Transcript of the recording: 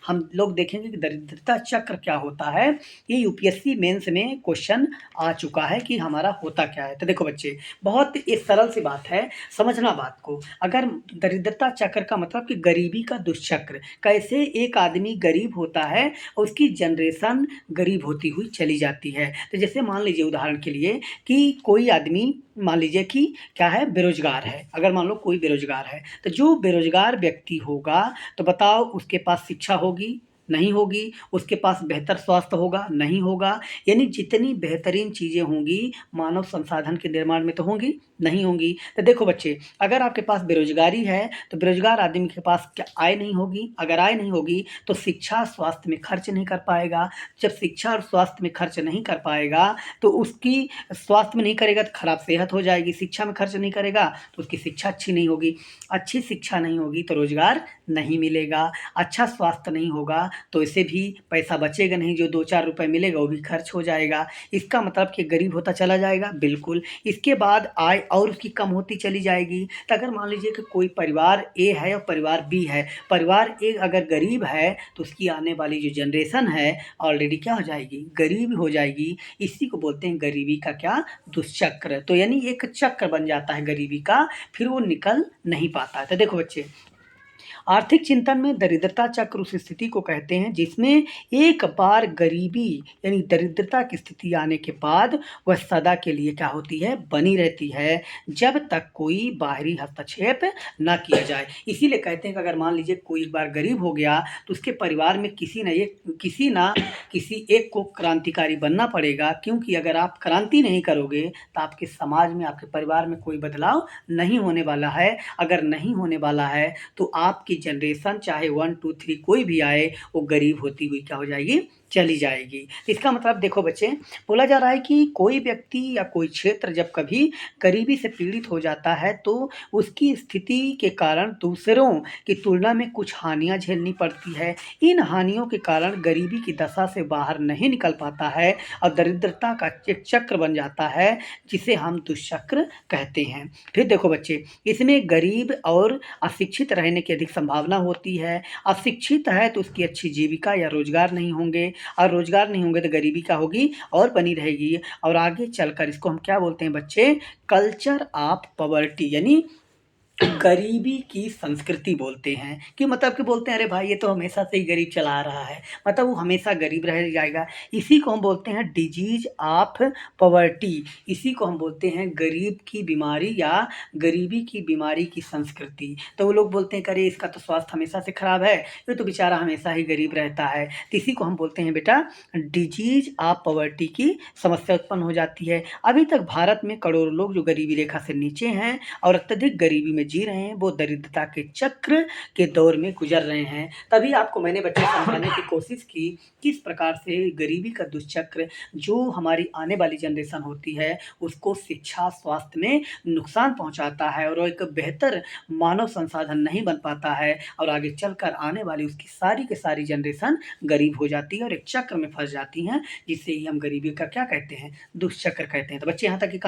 हम लोग देखेंगे कि दरिद्रता चक्र क्या होता है। ये यूपीएससी मेंस में क्वेश्चन आ चुका है कि हमारा होता क्या है। तो देखो बच्चे, बहुत एक सरल सी बात है, समझना बात को। अगर दरिद्रता चक्र का मतलब कि गरीबी का दुष्चक्र, कैसे एक आदमी गरीब होता है और उसकी जनरेशन गरीब होती हुई चली जाती है। तो जैसे मान लीजिए उदाहरण के लिए कि कोई आदमी मान लीजिए कि क्या है, बेरोजगार है। अगर मान लो कोई बेरोजगार है, तो जो बेरोजगार व्यक्ति होगा, तो बताओ उसके पास शिक्षा होगी? नहीं होगी। उसके पास बेहतर स्वास्थ्य होगा? नहीं होगा। यानी जितनी बेहतरीन चीज़ें होंगी मानव संसाधन के निर्माण में तो होंगी नहीं होंगी। तो देखो बच्चे, अगर आपके पास बेरोजगारी है तो बेरोजगार आदमी के पास क्या आय नहीं होगी? अगर आय नहीं होगी तो शिक्षा स्वास्थ्य में खर्च नहीं कर पाएगा। जब शिक्षा और स्वास्थ्य में खर्च नहीं कर पाएगा तो उसकी स्वास्थ्य में नहीं करेगा तो खराब सेहत हो जाएगी। शिक्षा में खर्च नहीं करेगा तो उसकी शिक्षा अच्छी नहीं होगी। अच्छी शिक्षा नहीं होगी तो रोजगार नहीं मिलेगा। अच्छा स्वास्थ्य नहीं होगा तो इसे भी पैसा बचेगा नहीं, जो 2-4 रुपए मिलेगा वो भी खर्च हो जाएगा। इसका मतलब कि गरीब होता चला जाएगा, बिल्कुल। इसके बाद आय और उसकी कम होती चली जाएगी। तो अगर मान लीजिए कि कोई परिवार ए है और परिवार बी है, परिवार ए अगर गरीब है तो उसकी आने वाली जो जनरेशन है ऑलरेडी क्या हो जाएगी, गरीब हो जाएगी। इसी को बोलते हैं गरीबी का क्या, दुष्चक्र। तो यानी एक चक्र बन जाता है गरीबी का, फिर वो निकल नहीं पाता है। तो देखो बच्चे, आर्थिक चिंतन में दरिद्रता चक्र उस स्थिति को कहते हैं जिसमें एक बार गरीबी यानी दरिद्रता की स्थिति आने के बाद वह सदा के लिए क्या होती है, बनी रहती है, जब तक कोई बाहरी हस्तक्षेप ना किया जाए। इसीलिए कहते हैं कि अगर मान लीजिए कोई एक बार गरीब हो गया तो उसके परिवार में किसी एक को क्रांतिकारी बनना पड़ेगा, क्योंकि अगर आप क्रांति नहीं करोगे तो आपके समाज में, आपके परिवार में कोई बदलाव नहीं होने वाला है। अगर नहीं होने वाला है तो आपकी जनरेशन चाहे 1, 2, 3 कोई भी आए, वो गरीब होती हुई क्या हो जाएगी, चली जाएगी। इसका मतलब देखो बच्चे, बोला जा रहा है कि कोई व्यक्ति या कोई क्षेत्र जब कभी गरीबी से पीड़ित हो जाता है तो उसकी स्थिति के कारण दूसरों की तुलना में कुछ हानियाँ झेलनी पड़ती है। इन हानियों के कारण गरीबी की दशा से बाहर नहीं निकल पाता है और दरिद्रता का एक चक्र बन जाता है, जिसे हम दुष्चक्र कहते हैं। फिर देखो बच्चे, इसमें गरीब और अशिक्षित रहने की अधिक संभावना होती है। अशिक्षित है तो उसकी अच्छी जीविका या रोजगार नहीं होंगे, और रोजगार नहीं होंगे तो गरीबी क्या होगी, और बनी रहेगी। और आगे चलकर इसको हम क्या बोलते हैं बच्चे, कल्चर ऑफ पॉवर्टी यानी गरीबी की संस्कृति बोलते हैं। कि मतलब कि बोलते हैं अरे भाई ये तो हमेशा से ही गरीब चला आ रहा है, मतलब वो हमेशा गरीब रह जाएगा। इसी को हम बोलते हैं डिजीज ऑफ पॉवर्टी। इसी को हम बोलते हैं गरीब की बीमारी या गरीबी की बीमारी की संस्कृति। तो वो लोग बोलते हैं कि अरे इसका तो स्वास्थ्य हमेशा से खराब है, ये तो बेचारा हमेशा ही गरीब रहता है। तो इसी को हम बोलते हैं बेटा डिजीज ऑफ पॉवर्टी की समस्या उत्पन्न हो जाती है। अभी तक भारत में करोड़ों लोग जो गरीबी रेखा से नीचे हैं और अत्यधिक गरीबी में जी रहे हैं, वो दरिद्रता के चक्र के दौर में गुजर रहे हैं। तभी आपको मैंने बच्चे समझाने की कोशिश की किस प्रकार से गरीबी का दुष्चक्र जो हमारी आने वाली जनरेशन होती है उसको शिक्षा स्वास्थ्य में नुकसान पहुंचाता है और वो एक बेहतर मानव संसाधन नहीं बन पाता है, और आगे चलकर आने वाली उसकी सारी की सारी जनरेशन गरीब हो जाती है और एक चक्र में फंस जाती हैं, जिससे ही हम गरीबी का क्या कहते हैं, दुष्चक्र कहते हैं। तो बच्चे यहाँ तक की